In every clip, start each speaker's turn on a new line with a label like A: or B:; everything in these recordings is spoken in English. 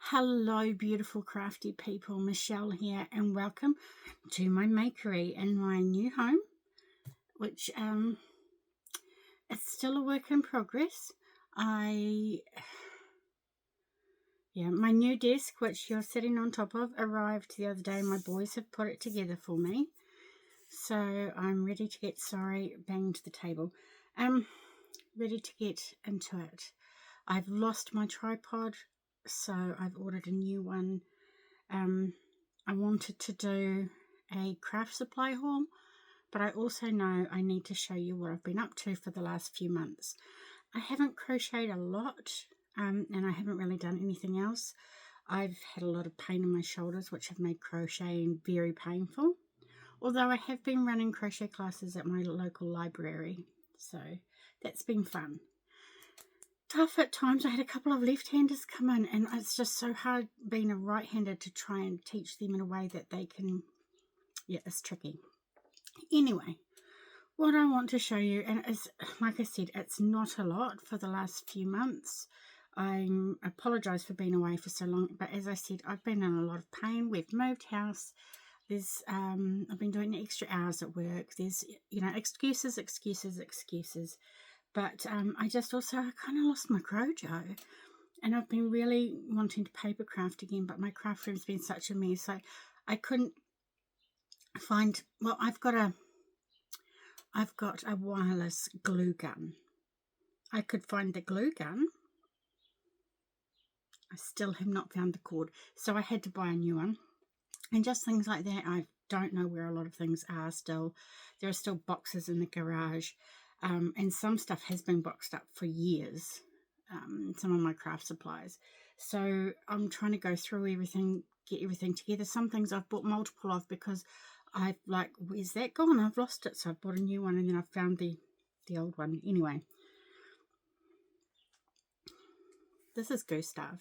A: Hello beautiful crafty people, Michelle here and welcome to my makery in my new home, which it's still a work in progress. My new desk, which you're sitting on top of, arrived the other day. My boys have put it together for me, so I'm ready to get banged the table, ready to get into it. I've lost my tripod, so I've ordered a new one. I wanted to do a craft supply haul, but I also know I need to show you what I've been up to for the last few months. I haven't crocheted a lot, and I haven't really done anything else. I've had a lot of pain in my shoulders, which have made crocheting very painful, although I have been running crochet classes at my local library, so that's been fun. Tough at times. I had a couple of left-handers come in, and it's just so hard being a right-hander to try and teach them in a way that they can, it's tricky. Anyway, what I want to show you, and it's, like I said, it's not a lot for the last few months. I apologise for being away for so long, but as I said, I've been in a lot of pain. We've moved house. There's I've been doing extra hours at work. There's, excuses. But I just also kind of lost my crojo, and I've been really wanting to paper craft again, but my craft room's been such a mess. I couldn't find, well, I've got a wireless glue gun. I could find the glue gun. I still have not found the cord, so I had to buy a new one. And just things like that. I don't know where a lot of things are still. There are still boxes in the garage. And some stuff has been boxed up for years, some of my craft supplies. So I'm trying to go through everything, get everything together. Some things I've bought multiple of because I've like, where's that gone? I've lost it. So I bought a new one, and then I found the old one. Anyway, this is Gustav.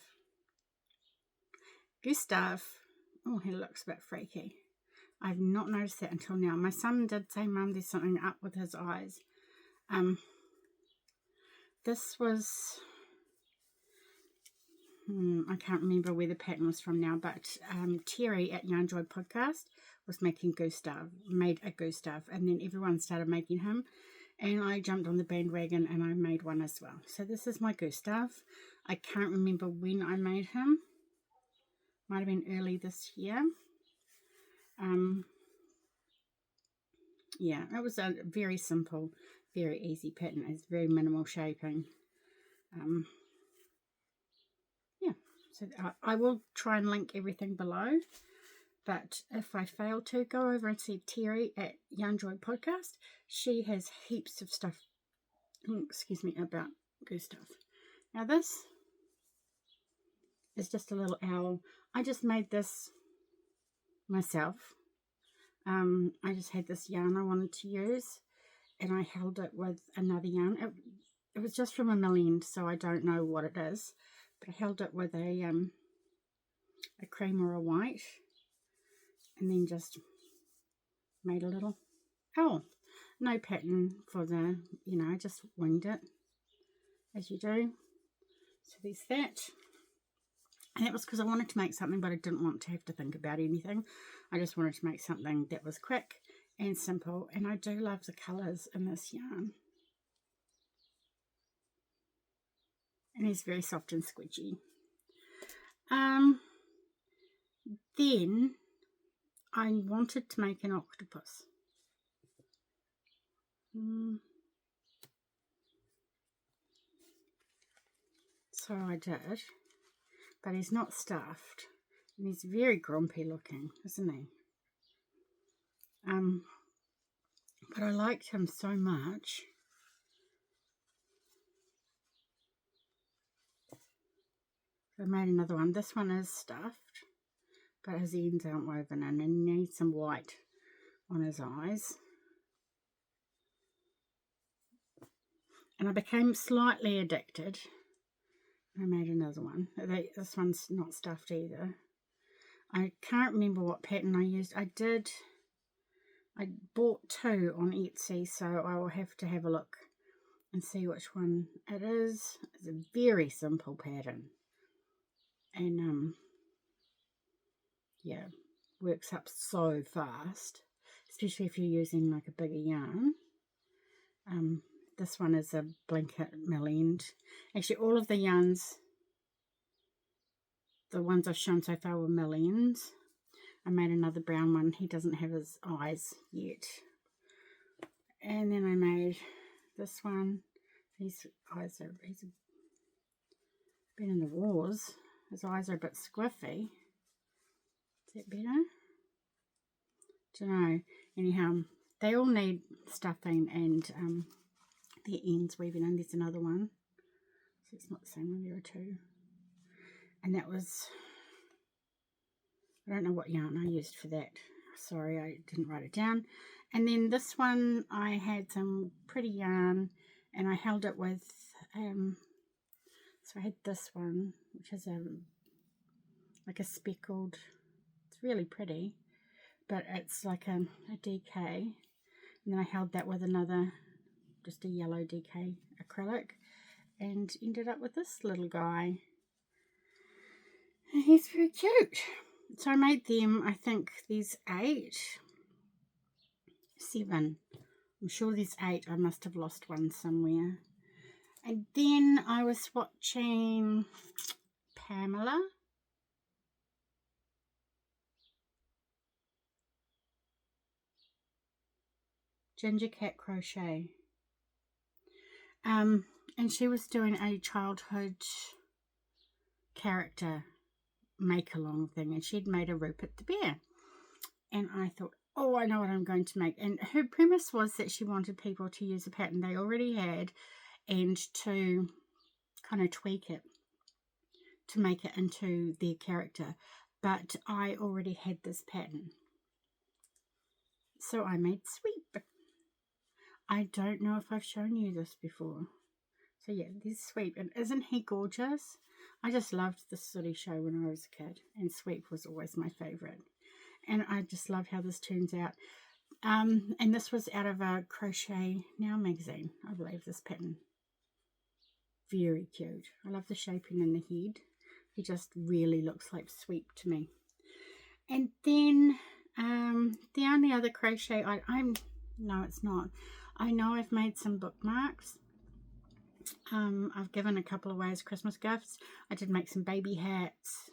A: Oh, he looks a bit freaky. I've not noticed that until now. My son did say, Mum, there's something up with his eyes. This was, I can't remember where the pattern was from now, but Terri at Yarn Joy Podcast was making made a Gustav, and then everyone started making him, and I jumped on the bandwagon and I made one as well. So this is my Gustav. I can't remember when I made him. Might have been early this year. Yeah, it was a very simple, very easy pattern. It's very minimal shaping. So I will try and link everything below, but if I fail to, go over and see Terri at Yarn Joy Podcast. She has heaps of stuff, about Gustav. Now this is just a little owl. I just made this myself. I just had this yarn I wanted to use, and I held it with another yarn. It was just from a million, so I don't know what it is, but I held it with a cream or a white, and then just made a little owl. No pattern for the, I just winged it as you do. So there's that. And that was because I wanted to make something, but I didn't want to have to think about anything. I just wanted to make something that was quick and simple. And I do love the colours in this yarn. And it's very soft and squidgy. Then I wanted to make an octopus. So I did. But he's not stuffed, and he's very grumpy looking, isn't he? But I liked him so much. I made another one. This one is stuffed, but his ends aren't woven in, and he needs some white on his eyes. And I became slightly addicted. I made another one. This one's not stuffed either. I can't remember what pattern I used. I bought two on Etsy, so I will have to have a look and see which one it is. It's a very simple pattern. and yeah, works up so fast, especially if you're using like a bigger yarn. This one is a blanket mill end. Actually, all of the yarns, the ones I've shown so far, were mill ends. I made another brown one. He doesn't have his eyes yet. And then I made this one. His eyes are, he's been in the wars. His eyes are a bit squiffy. Is that better? Don't know. Anyhow, they all need stuffing and their ends weaving in. There's another one. So it's not the same one, there are two. And that was, I don't know what yarn I used for that. Sorry, I didn't write it down. And then this one, I had some pretty yarn and I held it with, so I had this one, which is like a speckled, it's really pretty, but it's like a DK. And then I held that with another, just a yellow DK acrylic, and ended up with this little guy. And he's very cute. So I made them, I think there's 7. I'm sure there's 8. I must have lost one somewhere. And then I was watching Pamela. Ginger Cat Crochet. And she was doing a childhood character make-along thing, and she'd made a Rupert the Bear. And I thought, oh, I know what I'm going to make. And her premise was that she wanted people to use a pattern they already had and to kind of tweak it to make it into their character. But I already had this pattern, so I made Sweep. I don't know if I've shown you this before. So yeah, there's Sweep, and isn't he gorgeous? I just loved the Solae show when I was a kid, and Sweep was always my favourite. And I just love how this turns out. And this was out of a Crochet Now magazine, I believe, this pattern. Very cute. I love the shaping in the head. He just really looks like Sweep to me. And then the only other crochet no, it's not. I know I've made some bookmarks. I've given a couple away as Christmas gifts. I did make some baby hats.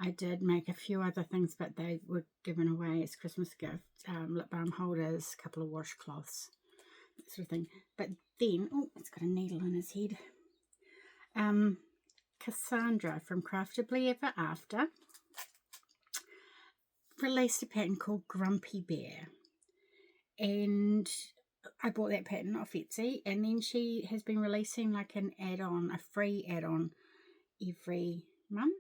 A: I did make a few other things, but they were given away as Christmas gifts. Lip balm holders, a couple of washcloths, that sort of thing. But then, oh, it's got a needle in his head. Cassandra from Craftably Ever After released a pattern called Grumpy Bear. And I bought that pattern off Etsy, and then she has been releasing like an add-on, a free add-on every month.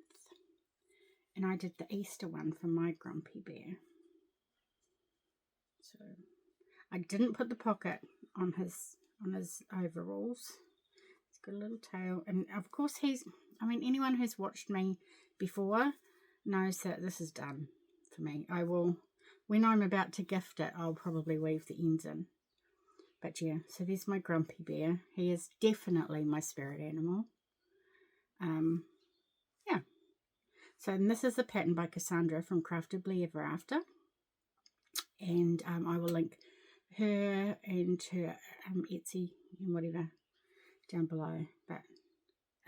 A: And I did the Easter one for my Grumpy Bear. So I didn't put the pocket on his overalls. He's got a little tail, and of course anyone who's watched me before knows that this is done for me. I will, when I'm about to gift it, I'll probably weave the ends in. But yeah, so there's my Grumpy Bear. He is definitely my spirit animal. Yeah. So this is a pattern by Cassandra from Craftably Ever After. And I will link her and her Etsy and whatever down below. But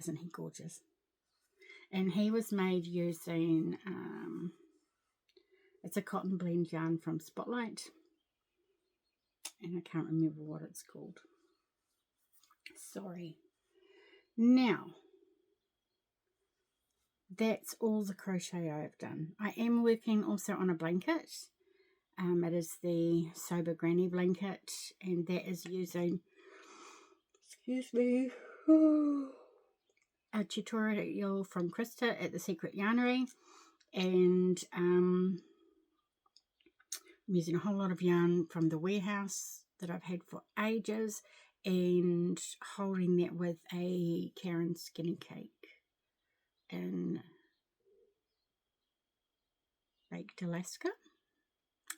A: isn't he gorgeous? And he was made using, it's a cotton blend yarn from Spotlight. And I can't remember what it's called. Sorry. Now, that's all the crochet I've done. I am working also on a blanket. It is the Sober Granny blanket, and that is using, excuse me, a tutorial from Krista at the Secret Yarnery, and I'm using a whole lot of yarn from the warehouse that I've had for ages, and holding that with a Karen Skinny Cake in Baked Alaska,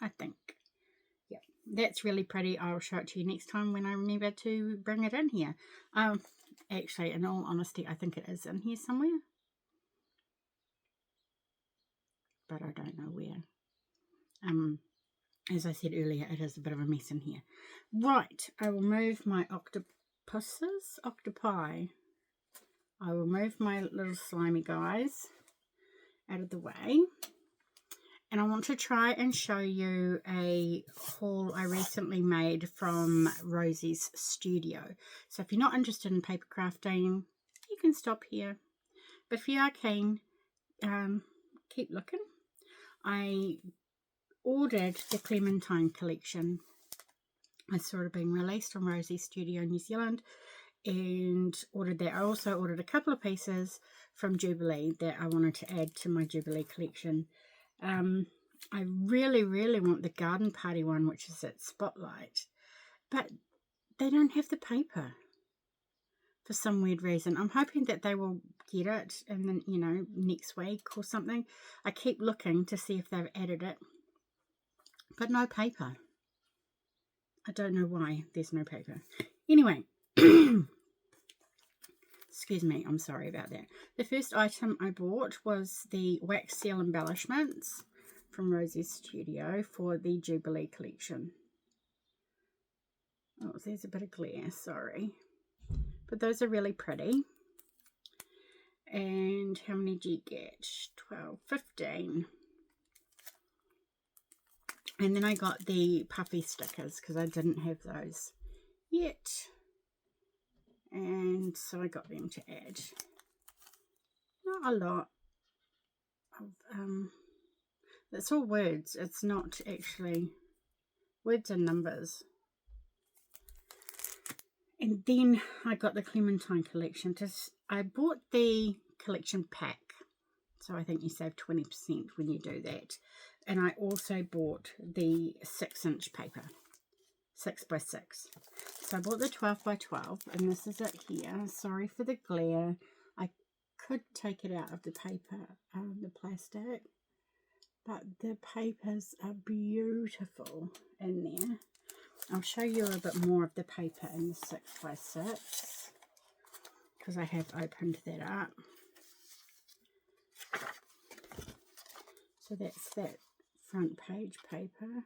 A: I think. Yeah, that's really pretty. I'll show it to you next time when I remember to bring it in here. Actually, in all honesty, I think it is in here somewhere. but I don't know where. As I said earlier, it is a bit of a mess in here. Right, I will move my octopi. I will move my little slimy guys out of the way. And I want to try and show you a haul I recently made from Rosie's studio. So if you're not interested in paper crafting, you can stop here. But if you are keen, keep looking. I ordered the Clementine collection. I saw it being released on Rosie's Studio New Zealand and ordered that. I also ordered a couple of pieces from Jubilee that I wanted to add to my Jubilee collection. I really, really want the garden party one, which is at Spotlight, but they don't have the paper for some weird reason. I'm hoping that they will get it and then, you know, next week or something. I keep looking to see if they've added it, but no paper. I don't know why there's no paper. Anyway, excuse me, I'm sorry about that. The first item I bought was the wax seal embellishments from Rosie's Studio for the Jubilee collection. Oh, there's a bit of glare, sorry. But those are really pretty. And how many do you get? 12, 15. And then I got the puffy stickers because I didn't have those yet. And so I got them to add. Not a lot of, it's all words. It's not actually words and numbers. And then I got the Clementine collection. I bought the collection pack. So I think you save 20% when you do that. And I also bought the 6-inch paper. 6x6. So I bought the 12x12. And this is it here. Sorry for the glare. I could take it out of the paper, the plastic. But the papers are beautiful in there. I'll show you a bit more of the paper in the 6x6 because I have opened that up. So that's that front page paper.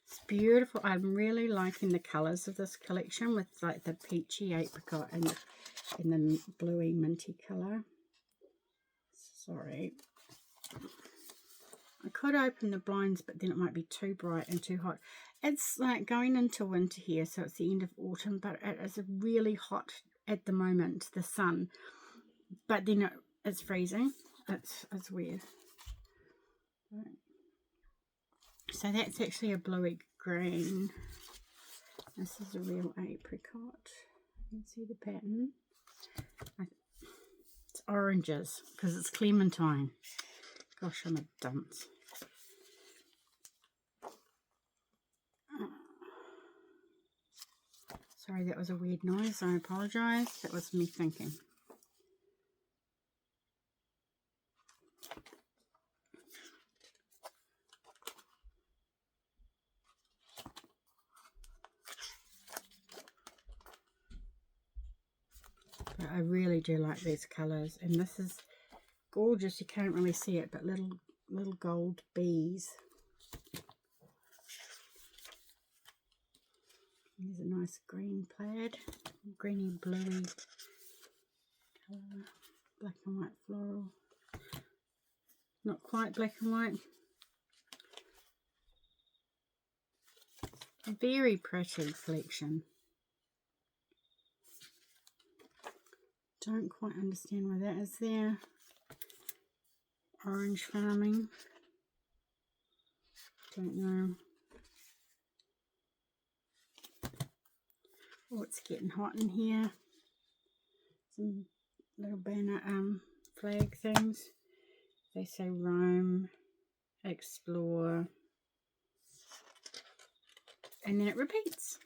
A: It's beautiful. I'm really liking the colours of this collection with like the peachy apricot and the bluey minty colour. Sorry. I could open the blinds, but then it might be too bright and too hot. It's like going into winter here, so it's the end of autumn, but it is really hot at the moment, the sun. But then it's freezing. It's weird. So that's actually a bluey green. This is a real apricot. You can see the pattern. It's oranges because it's Clementine. Gosh, I'm a dunce. Sorry, that was a weird noise. I apologise. That was me thinking. But I really do like these colours. And this is gorgeous. You can't really see it, but little gold bees. There's a nice green plaid, greeny bluey colour, black and white floral. Not quite black and white. Very pretty collection. Don't quite understand why that is there. Orange farming. Don't know. Oh, it's getting hot in here. Some little banner flag things. They say roam, explore, and then it repeats.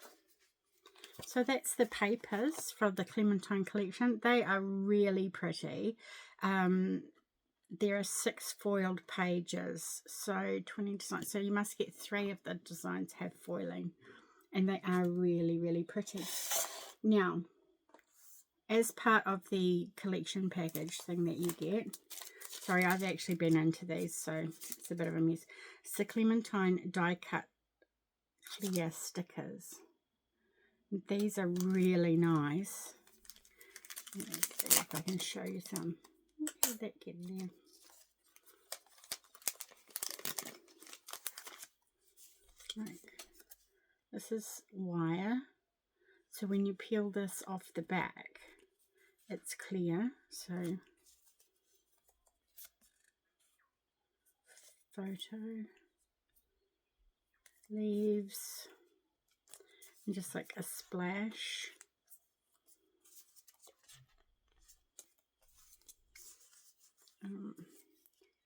A: So that's the papers from the Clementine collection. They are really pretty. There are 6 foiled pages, so 20 designs. So you must get 3 of the designs have foiling. And they are really, really pretty. Now, as part of the collection package thing that you get, Sorry, I've actually been into these, so it's a bit of a mess. It's the Clementine die cut clear stickers. These are really nice. Let's see if I can show you some. How did that get in there? Like, this is wire, so when you peel this off the back, it's clear. So photo, leaves, and just like a splash.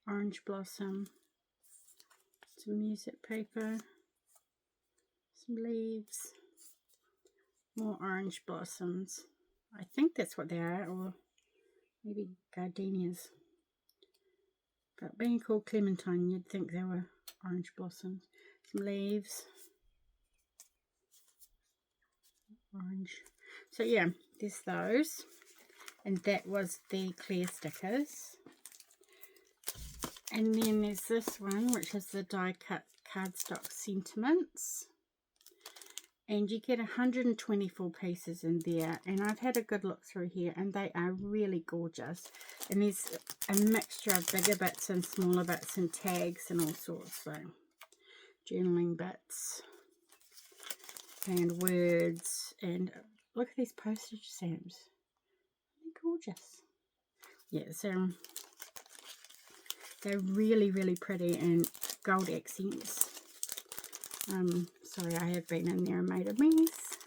A: Orange blossom, some music paper, some leaves, more orange blossoms. I think that's what they are, or maybe gardenias. But being called Clementine, you'd think they were orange blossoms. Some leaves, orange. So yeah, there's those. And that was the clear stickers. And then there's this one, which is the die cut cardstock sentiments. And you get 124 pieces in there, and I've had a good look through here, and they are really gorgeous. And there's a mixture of bigger bits and smaller bits and tags and all sorts, so journaling bits and words. And look at these postage stamps, they're gorgeous. Yeah, so they're really, really pretty and gold accents. Sorry, I have been in there and made a mess.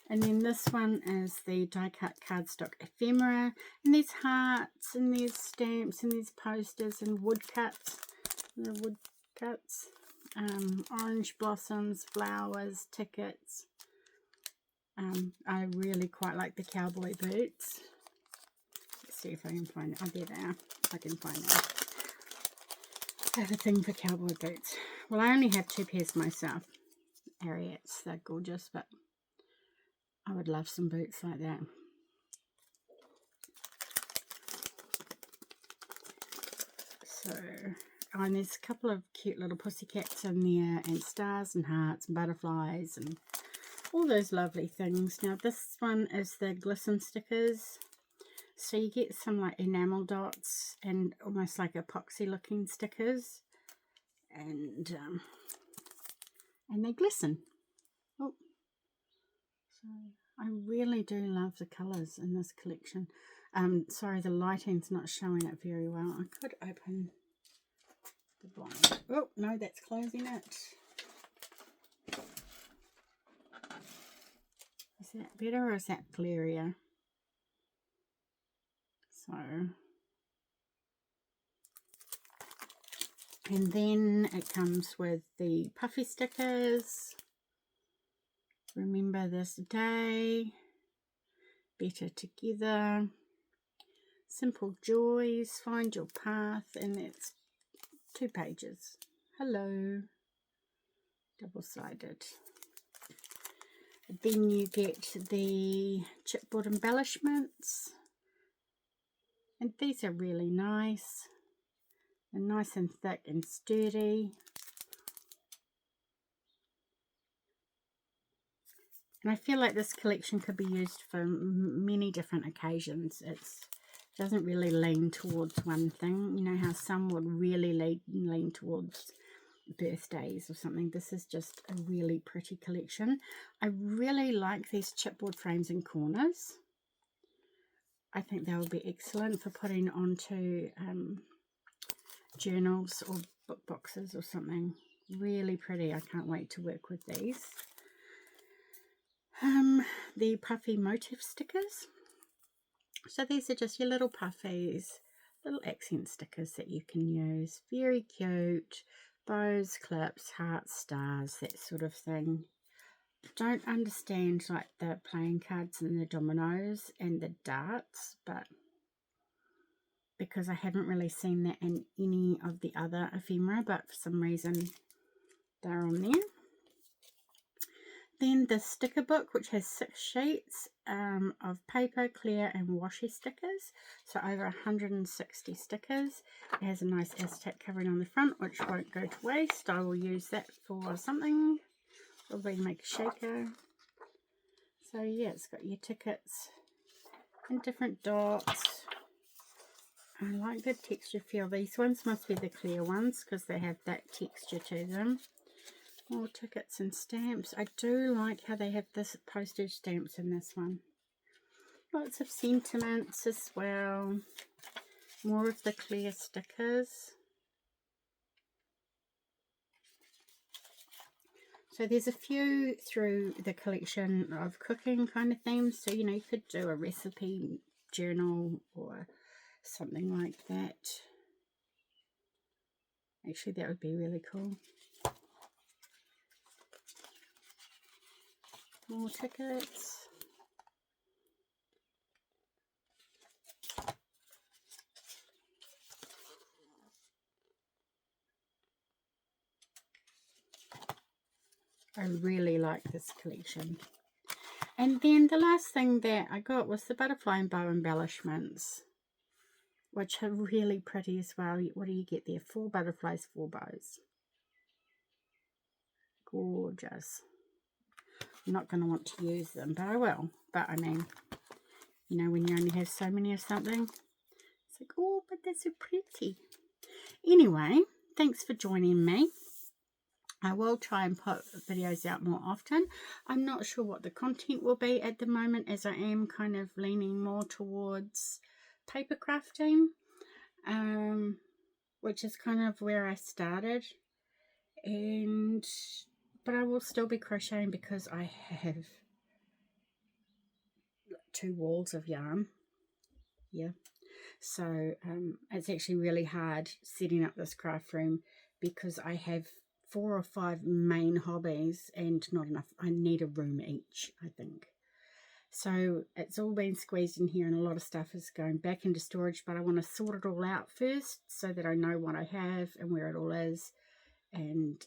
A: And then this one is the die cut cardstock ephemera, and there's hearts and there's stamps and there's posters and woodcuts. The woodcuts, orange blossoms, flowers, tickets. I really quite like the cowboy boots. Let's see if I can find it. Oh, there they are. I can find them. I have a thing for cowboy boots. Well, I only have 2 pairs myself. Ariats, they're gorgeous, but I would love some boots like that. So, and there's a couple of cute little pussycats in there, and stars and hearts and butterflies and all those lovely things. Now this one is the glisten stickers. So you get some like enamel dots and almost like epoxy looking stickers, and they glisten. Oh, so I really do love the colours in this collection. Sorry, the lighting's not showing it very well. I could open the blind. Oh no, that's closing it. Is that better or is that glarier? So, and then it comes with the puffy stickers. Remember this day, better together, simple joys, find your path, and it's 2 pages. Hello, double-sided. Then you get the chipboard embellishments, and these are really nice. They're nice and thick and sturdy. And I feel like this collection could be used for many different occasions. It doesn't really lean towards one thing. You know how some would really lean towards birthdays or something. This is just a really pretty collection. I really like these chipboard frames and corners. I think they will be excellent for putting onto journals or book boxes or something. Really pretty. I can't wait to work with these. The puffy motif stickers. So these are just your little puffies, little accent stickers that you can use. Very cute. Bows, clips, hearts, stars, that sort of thing. Don't understand like the playing cards and the dominoes and the darts, but because I haven't really seen that in any of the other ephemera, but for some reason they're on there. Then the sticker book, which has 6 sheets of paper, clear and washi stickers. So over 160 stickers. It has a nice Aztec covering on the front, which won't go to waste. I will use that for something. Probably make a shaker. So yeah, it's got your tickets and different dots. I like the texture feel. These ones must be the clear ones because they have that texture to them. More tickets and stamps. I do like how they have this postage stamps in this one. Lots of sentiments as well. More of the clear stickers. So there's a few through the collection of cooking kind of themes. So, you know, you could do a recipe journal or something like that. Actually, that would be really cool. More tickets. I really like this collection. And then the last thing that I got was the butterfly and bow embellishments, which are really pretty as well. What do you get there? 4 butterflies, 4 bows. Gorgeous. I'm not going to want to use them, but I will. But I mean, you know, when you only have so many of something, it's like, oh, but they're so pretty. Anyway, thanks for joining me. I will try and put videos out more often. I'm not sure what the content will be at the moment, as I am kind of leaning more towards paper crafting, which is kind of where I started. But I will still be crocheting because I have 2 walls of yarn. Yeah. So it's actually really hard setting up this craft room because I have 4 or 5 main hobbies and not enough. I need a room each, I think. So it's all been squeezed in here and a lot of stuff is going back into storage, but I want to sort it all out first so that I know what I have and where it all is. And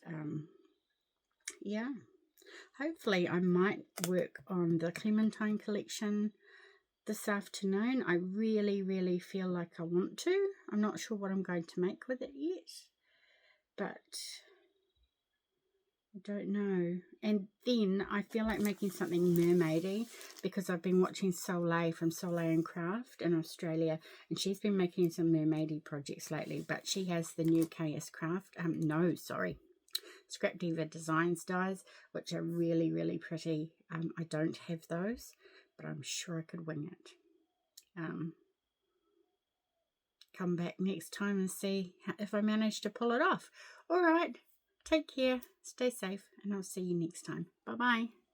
A: yeah, hopefully I might work on the Clementine collection this afternoon. I really feel like I want to. I'm not sure what I'm going to make with it yet, but I don't know. And then I feel like making something mermaidy because I've been watching Solae from Solae and Craft in Australia, and she's been making some mermaidy projects lately, but she has the new KS Craft, Scrap Diva Designs dies, which are really pretty. I don't have those, but I'm sure I could wing it. Come back next time and see if I manage to pull it off. All right, take care, stay safe, and I'll see you next time. Bye-bye.